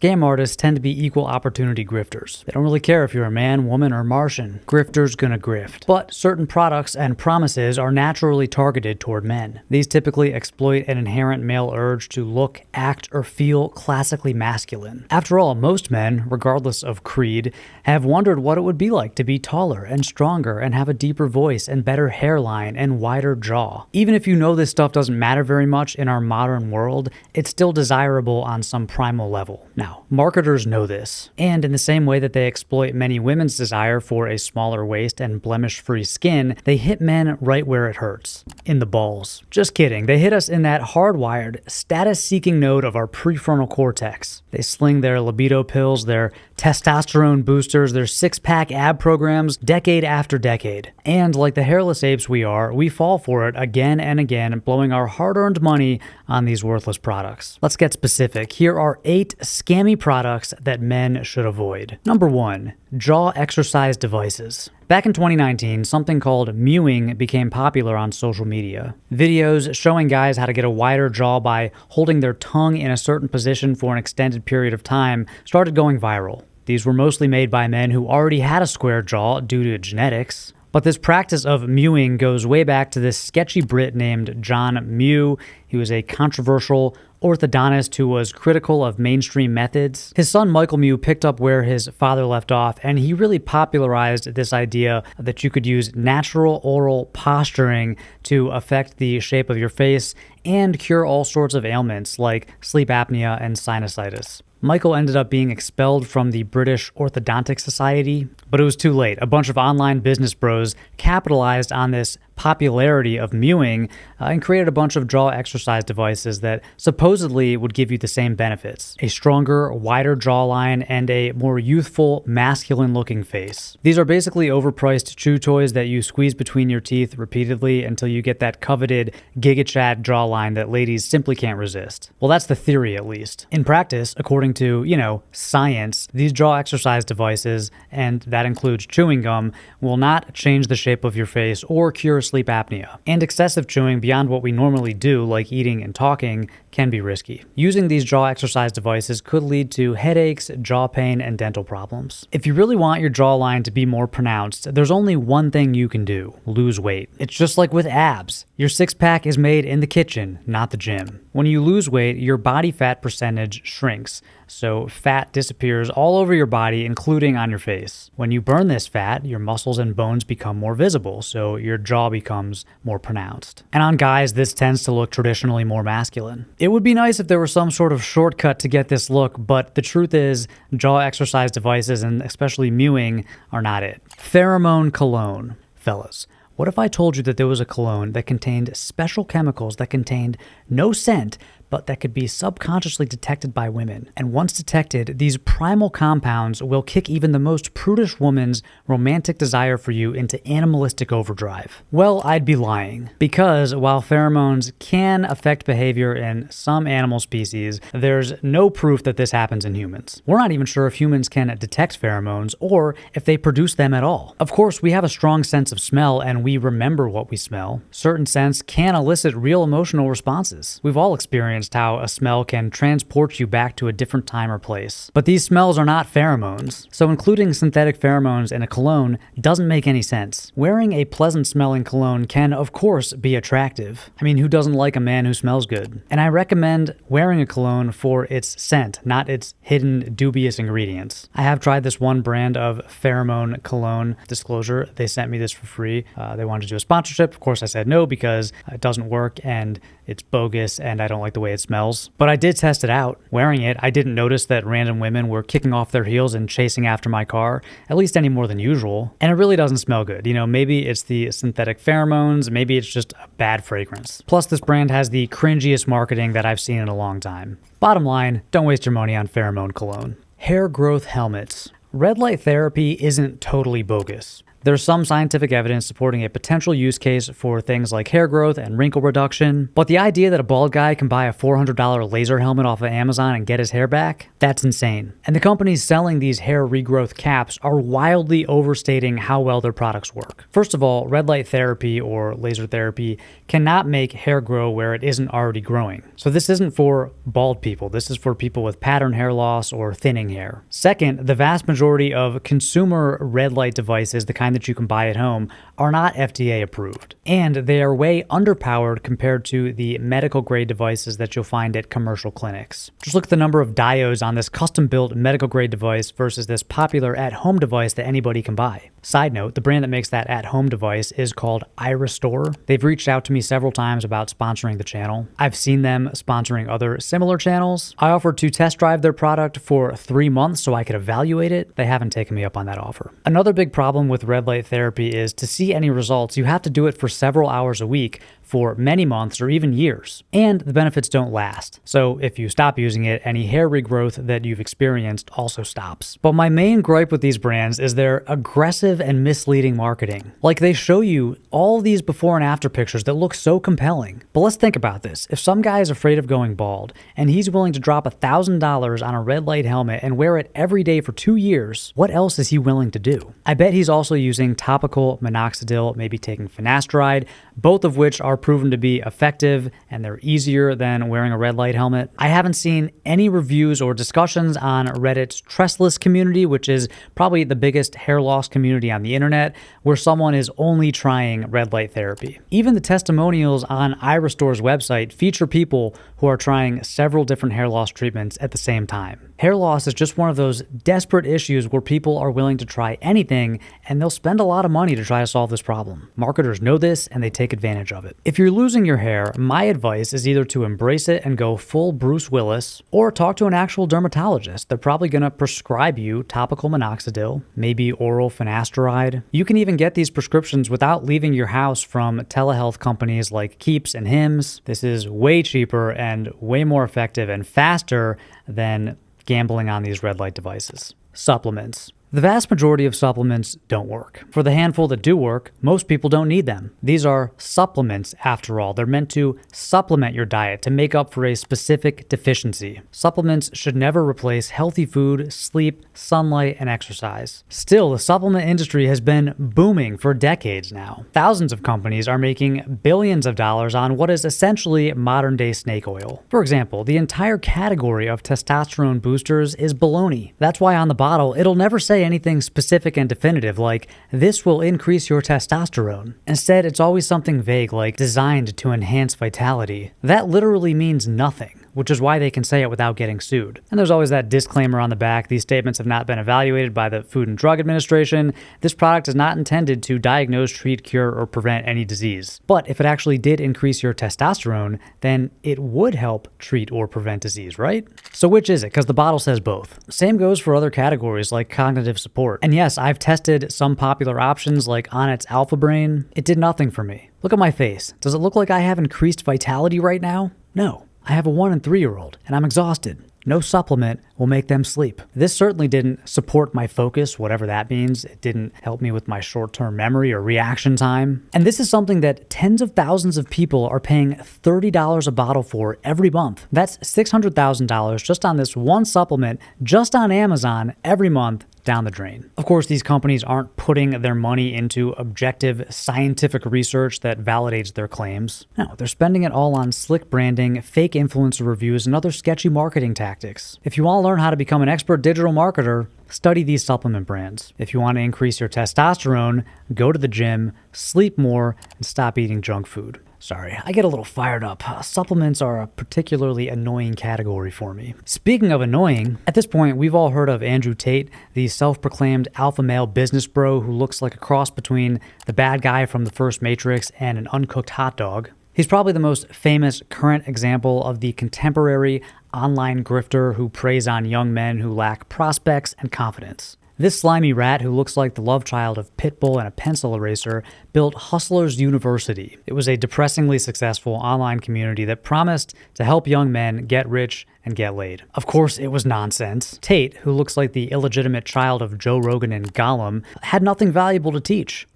Scam artists tend to be equal opportunity grifters. They don't really care if you're a man, woman, or Martian. Grifters gonna grift. But certain products and promises are naturally targeted toward men. These typically exploit an inherent male urge to look, act, or feel classically masculine. After all, most men, regardless of creed, have wondered what it would be like to be taller and stronger and have a deeper voice and better hairline and wider jaw. Even if you know this stuff doesn't matter very much in our modern world, it's still desirable on some primal level. Now, marketers know this, and in the same way that they exploit many women's desire for a smaller waist and blemish-free skin, they hit men right where it hurts, in the balls. Just kidding, they hit us in that hardwired, status-seeking node of our prefrontal cortex. They sling their libido pills, their testosterone boosters, their six-pack ab programs, decade after decade. And like the hairless apes we are, we fall for it again and again, blowing our hard-earned money on these worthless products. Let's get specific. Here are 8 scammy products that men should avoid. Number 1, jaw exercise devices. Back in 2019, something called mewing became popular on social media. Videos showing guys how to get a wider jaw by holding their tongue in a certain position for an extended period of time started going viral. These were mostly made by men who already had a square jaw due to genetics. But this practice of mewing goes way back to this sketchy Brit named John Mew. He was a controversial orthodontist who was critical of mainstream methods. His son Michael Mew picked up where his father left off, and he really popularized this idea that you could use natural oral posturing to affect the shape of your face and cure all sorts of ailments like sleep apnea and sinusitis. Michael ended up being expelled from the British Orthodontic Society, but it was too late. A bunch of online business bros capitalized on this popularity of mewing and created a bunch of jaw exercise devices that supposedly would give you the same benefits: a stronger, wider jawline and a more youthful, masculine-looking face. These are basically overpriced chew toys that you squeeze between your teeth repeatedly until you get that coveted Giga Chad jawline that ladies simply can't resist. Well, that's the theory, at least. In practice, according to, science, these jaw exercise devices, and that includes chewing gum, will not change the shape of your face or cure sleep apnea. And excessive chewing beyond what we normally do, like eating and talking, can be risky. Using these jaw exercise devices could lead to headaches, jaw pain, and dental problems. If you really want your jawline to be more pronounced, there's only one thing you can do: lose weight. It's just like with abs. Your six-pack is made in the kitchen, not the gym. When you lose weight, your body fat percentage shrinks, so fat disappears all over your body, including on your face. When you burn this fat, your muscles and bones become more visible, so your jaw becomes more pronounced. And on guys, this tends to look traditionally more masculine. It would be nice if there was some sort of shortcut to get this look, but the truth is, jaw exercise devices, and especially mewing, are not it. Pheromone Cologne. Fellas, what if I told you that there was a cologne that contained special chemicals that contained no scent, but that could be subconsciously detected by women? And once detected, these primal compounds will kick even the most prudish woman's romantic desire for you into animalistic overdrive. Well, I'd be lying, because while pheromones can affect behavior in some animal species, there's no proof that this happens in humans. We're not even sure if humans can detect pheromones or if they produce them at all. Of course, we have a strong sense of smell and we remember what we smell. Certain scents can elicit real emotional responses. We've all experienced how a smell can transport you back to a different time or place. But these smells are not pheromones, so including synthetic pheromones in a cologne doesn't make any sense. Wearing a pleasant smelling cologne can, of course, be attractive. I mean, who doesn't like a man who smells good? And I recommend wearing a cologne for its scent, not its hidden dubious ingredients. I have tried this one brand of Pheromone Cologne. Disclosure, they sent me this for free. They wanted to do a sponsorship. Of course, I said no because it doesn't work and it's bogus and I don't like the way it smells. But I did test it out. Wearing it, I didn't notice that random women were kicking off their heels and chasing after my car, at least any more than usual. And it really doesn't smell good. Maybe it's the synthetic pheromones, maybe it's just a bad fragrance. Plus, this brand has the cringiest marketing that I've seen in a long time. Bottom line, don't waste your money on Pheromone Cologne. Hair growth helmets. Red light therapy isn't totally bogus. There's some scientific evidence supporting a potential use case for things like hair growth and wrinkle reduction, but the idea that a bald guy can buy a $400 laser helmet off of Amazon and get his hair back, that's insane. And the companies selling these hair regrowth caps are wildly overstating how well their products work. First of all, red light therapy or laser therapy cannot make hair grow where it isn't already growing. So this isn't for bald people. This is for people with pattern hair loss or thinning hair. Second, the vast majority of consumer red light devices, the kind that you can buy at home, are not FDA approved. And they are way underpowered compared to the medical grade devices that you'll find at commercial clinics. Just look at the number of diodes on this custom built medical grade device versus this popular at home device that anybody can buy. Side note, the brand that makes that at home device is called iRestore. They've reached out to me several times about sponsoring the channel. I've seen them sponsoring other similar channels. I offered to test drive their product for 3 months so I could evaluate it. They haven't taken me up on that offer. Another big problem with red light therapy is to see any results, you have to do it for several hours a week for many months or even years. And the benefits don't last. So if you stop using it, any hair regrowth that you've experienced also stops. But my main gripe with these brands is their aggressive and misleading marketing. Like, they show you all these before and after pictures that look so compelling. But let's think about this. If some guy is afraid of going bald and he's willing to drop $1,000 on a red light helmet and wear it every day for 2 years, what else is he willing to do? I bet he's also using topical minoxidil, maybe taking finasteride, both of which are proven to be effective and they're easier than wearing a red light helmet. I haven't seen any reviews or discussions on Reddit's Trestless community, which is probably the biggest hair loss community on the internet, where someone is only trying red light therapy. Even the testimonials on iRestore's website feature people who are trying several different hair loss treatments at the same time. Hair loss is just one of those desperate issues where people are willing to try anything and they'll spend a lot of money to try to solve this problem. Marketers know this and they take advantage of it. If you're losing your hair, my advice is either to embrace it and go full Bruce Willis or talk to an actual dermatologist. They're probably going to prescribe you topical minoxidil, maybe oral finasteride. You can even get these prescriptions without leaving your house from telehealth companies like Keeps and Hims. This is way cheaper and way more effective and faster than gambling on these red light devices. Supplements. The vast majority of supplements don't work. For the handful that do work, most people don't need them. These are supplements, after all. They're meant to supplement your diet to make up for a specific deficiency. Supplements should never replace healthy food, sleep, sunlight, and exercise. Still, the supplement industry has been booming for decades now. Thousands of companies are making billions of dollars on what is essentially modern-day snake oil. For example, the entire category of testosterone boosters is baloney. That's why on the bottle, it'll never say anything specific and definitive like, this will increase your testosterone. Instead, it's always something vague like, designed to enhance vitality. That literally means nothing, which is why they can say it without getting sued. And there's always that disclaimer on the back, these statements have not been evaluated by the Food and Drug Administration. This product is not intended to diagnose, treat, cure, or prevent any disease. But if it actually did increase your testosterone, then it would help treat or prevent disease, right? So which is it? Because the bottle says both. Same goes for other categories like cognitive support. And yes, I've tested some popular options like Onnit's Alpha Brain. It did nothing for me. Look at my face. Does it look like I have increased vitality right now? No. I have a 1 and 3-year-old, and I'm exhausted. No supplement will make them sleep. This certainly didn't support my focus, whatever that means. It didn't help me with my short-term memory or reaction time. And this is something that tens of thousands of people are paying $30 a bottle for every month. That's $600,000 just on this one supplement, just on Amazon every month, down the drain. Of course, these companies aren't putting their money into objective scientific research that validates their claims. No, they're spending it all on slick branding, fake influencer reviews, and other sketchy marketing tactics. If you want to learn how to become an expert digital marketer, study these supplement brands. If you want to increase your testosterone, go to the gym, sleep more, and stop eating junk food. Sorry, I get a little fired up. Supplements are a particularly annoying category for me. Speaking of annoying, at this point, we've all heard of Andrew Tate, the self-proclaimed alpha male business bro who looks like a cross between the bad guy from the first Matrix and an uncooked hot dog. He's probably the most famous current example of the contemporary online grifter who preys on young men who lack prospects and confidence. This slimy rat, who looks like the love child of Pitbull and a pencil eraser, built Hustlers University. It was a depressingly successful online community that promised to help young men get rich and get laid. Of course, it was nonsense. Tate, who looks like the illegitimate child of Joe Rogan and Gollum, had nothing valuable to teach.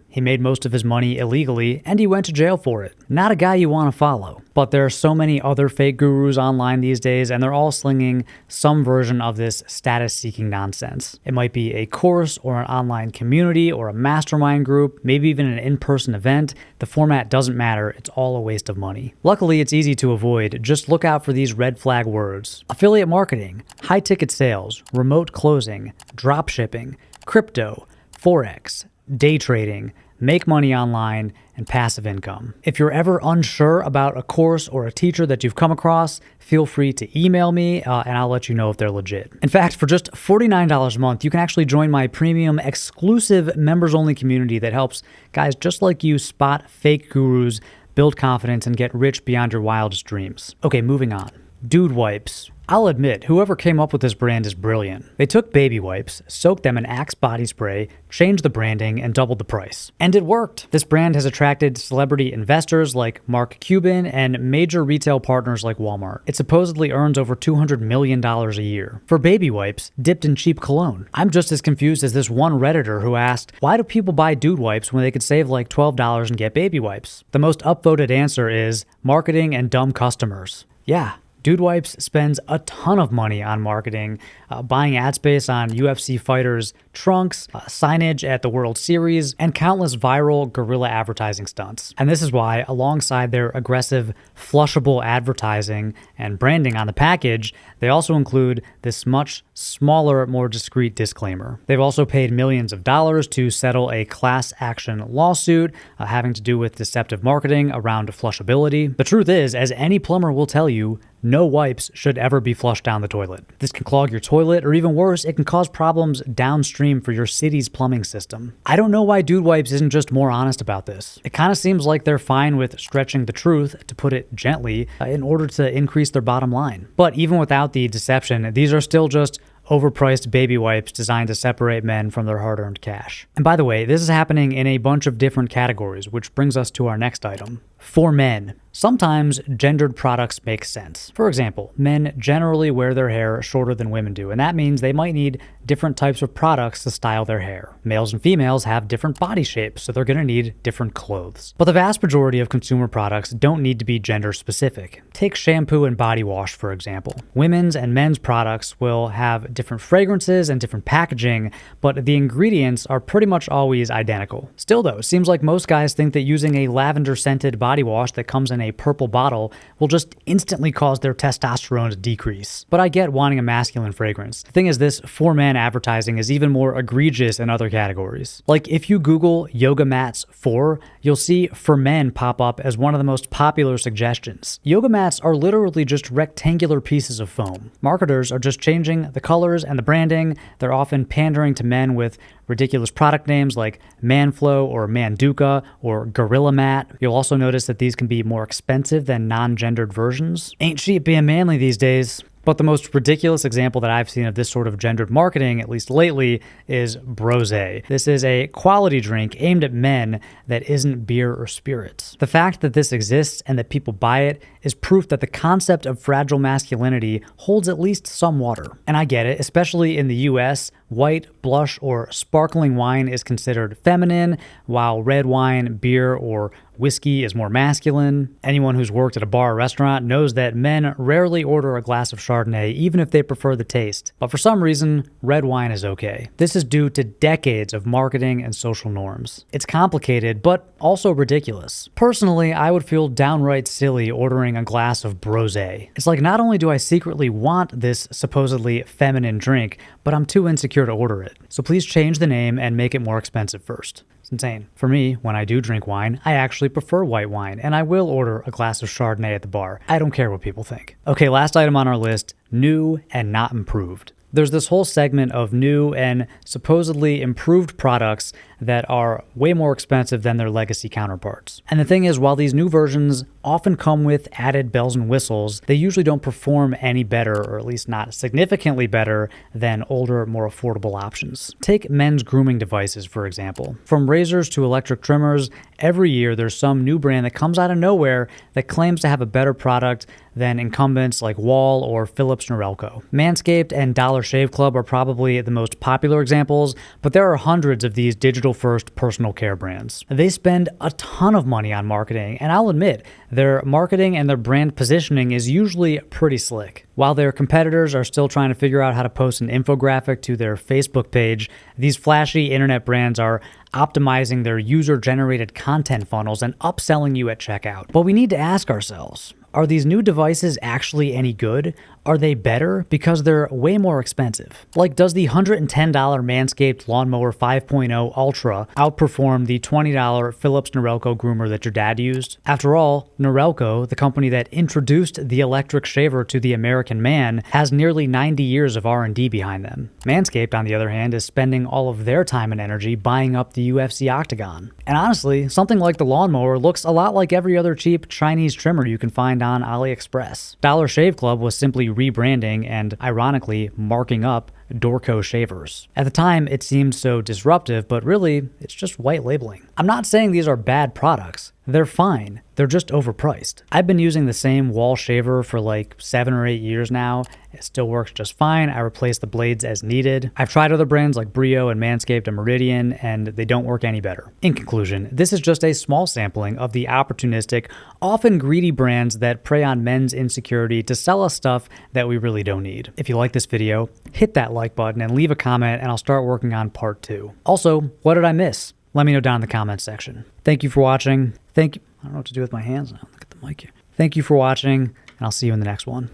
He made most of his money illegally, and he went to jail for it. Not a guy you want to follow. But there are so many other fake gurus online these days, and they're all slinging some version of this status-seeking nonsense. It might be a course, or an online community, or a mastermind group, maybe even an in-person event. The format doesn't matter, it's all a waste of money. Luckily, it's easy to avoid. Just look out for these red flag words: affiliate marketing, high-ticket sales, remote closing, drop shipping, crypto, forex, day trading, make money online, and passive income. If you're ever unsure about a course or a teacher that you've come across, feel free to email me and I'll let you know if they're legit. In fact, for just $49 a month, you can actually join my premium exclusive members-only community that helps guys just like you spot fake gurus, build confidence, and get rich beyond your wildest dreams. Okay, moving on. Dude wipes. I'll admit, whoever came up with this brand is brilliant. They took baby wipes, soaked them in Axe body spray, changed the branding, and doubled the price. And it worked! This brand has attracted celebrity investors like Mark Cuban and major retail partners like Walmart. It supposedly earns over $200 million a year. For baby wipes, dipped in cheap cologne. I'm just as confused as this one Redditor who asked, why do people buy dude wipes when they could save like $12 and get baby wipes? The most upvoted answer is marketing and dumb customers. Yeah. Dude Wipes spends a ton of money on marketing, buying ad space on UFC fighters' trunks, signage at the World Series, and countless viral guerrilla advertising stunts. And this is why, alongside their aggressive, flushable advertising and branding on the package, they also include this much smaller, more discreet disclaimer. They've also paid millions of dollars to settle a class action lawsuit having to do with deceptive marketing around flushability. The truth is, as any plumber will tell you, no wipes should ever be flushed down the toilet. This can clog your toilet, or even worse, it can cause problems downstream for your city's plumbing system. I don't know why Dude Wipes isn't just more honest about this. It kind of seems like they're fine with stretching the truth, to put it gently, in order to increase their bottom line. But even without the deception, these are still just overpriced baby wipes designed to separate men from their hard-earned cash. And by the way, this is happening in a bunch of different categories, which brings us to our next item. For men. Sometimes gendered products make sense. For example, men generally wear their hair shorter than women do, and that means they might need different types of products to style their hair. Males and females have different body shapes, so they're going to need different clothes. But the vast majority of consumer products don't need to be gender specific. Take shampoo and body wash, for example. Women's and men's products will have different fragrances and different packaging, but the ingredients are pretty much always identical. Still though, it seems like most guys think that using a lavender-scented body wash that comes in a purple bottle will just instantly cause their testosterone to decrease. But I get wanting a masculine fragrance. The thing is, this for men advertising is even more egregious in other categories. Like if you Google yoga mats for, you'll see for men pop up as one of the most popular suggestions. Yoga mats are literally just rectangular pieces of foam. Marketers are just changing the colors and the branding. They're often pandering to men with ridiculous product names like Manflow or Manduka or Gorilla Mat. You'll also notice that these can be more expensive than non-gendered versions. Ain't cheap being manly these days. But the most ridiculous example that I've seen of this sort of gendered marketing, at least lately, is Brosé. This is a quality drink aimed at men that isn't beer or spirits. The fact that this exists and that people buy it is proof that the concept of fragile masculinity holds at least some water. And I get it, especially in the US, white, blush, or sparkling wine is considered feminine, while red wine, beer, or whiskey is more masculine. Anyone who's worked at a bar or restaurant knows that men rarely order a glass of Chardonnay, even if they prefer the taste. But for some reason, red wine is okay. This is due to decades of marketing and social norms. It's complicated, but also ridiculous. Personally, I would feel downright silly ordering a glass of Brosé. It's like, not only do I secretly want this supposedly feminine drink, but I'm too insecure to order it. So please change the name and make it more expensive first. It's insane. For me, when I do drink wine, I actually prefer white wine, and I will order a glass of Chardonnay at the bar. I don't care what people think. Okay, last item on our list, new and not improved. There's this whole segment of new and supposedly improved products that are way more expensive than their legacy counterparts. And the thing is, while these new versions often come with added bells and whistles, they usually don't perform any better, or at least not significantly better, than older, more affordable options. Take men's grooming devices, for example. From razors to electric trimmers, every year there's some new brand that comes out of nowhere that claims to have a better product than incumbents like Wall or Philips Norelco. Manscaped and Dollar Shave Club are probably the most popular examples, but there are hundreds of these digital-first personal care brands. They spend a ton of money on marketing, and I'll admit, their marketing and their brand positioning is usually pretty slick. While their competitors are still trying to figure out how to post an infographic to their Facebook page, these flashy internet brands are optimizing their user-generated content funnels and upselling you at checkout. But we need to ask ourselves, are these new devices actually any good? Are they better? Because they're way more expensive. Like, does the $110 Manscaped Lawnmower 5.0 Ultra outperform the $20 Philips Norelco groomer that your dad used? After all, Norelco, the company that introduced the electric shaver to the American man, has nearly 90 years of R&D behind them. Manscaped, on the other hand, is spending all of their time and energy buying up the UFC octagon. And honestly, something like the lawnmower looks a lot like every other cheap Chinese trimmer you can find on AliExpress. Dollar Shave Club was simply rebranding and, ironically, marking up Dorco shavers. At the time, it seemed so disruptive, but really, it's just white labeling. I'm not saying these are bad products. They're fine. They're just overpriced. I've been using the same Wall shaver for like 7 or 8 years now. It still works just fine. I replace the blades as needed. I've tried other brands like Brio and Manscaped and Meridian, and they don't work any better. In conclusion, this is just a small sampling of the opportunistic, often greedy brands that prey on men's insecurity to sell us stuff that we really don't need. If you like this video, hit that like button and leave a comment, and I'll start working on part 2. Also, what did I miss? Let me know down in the comments section. Thank you for watching. I don't know what to do with my hands now. Look at the mic here. Thank you for watching, and I'll see you in the next one.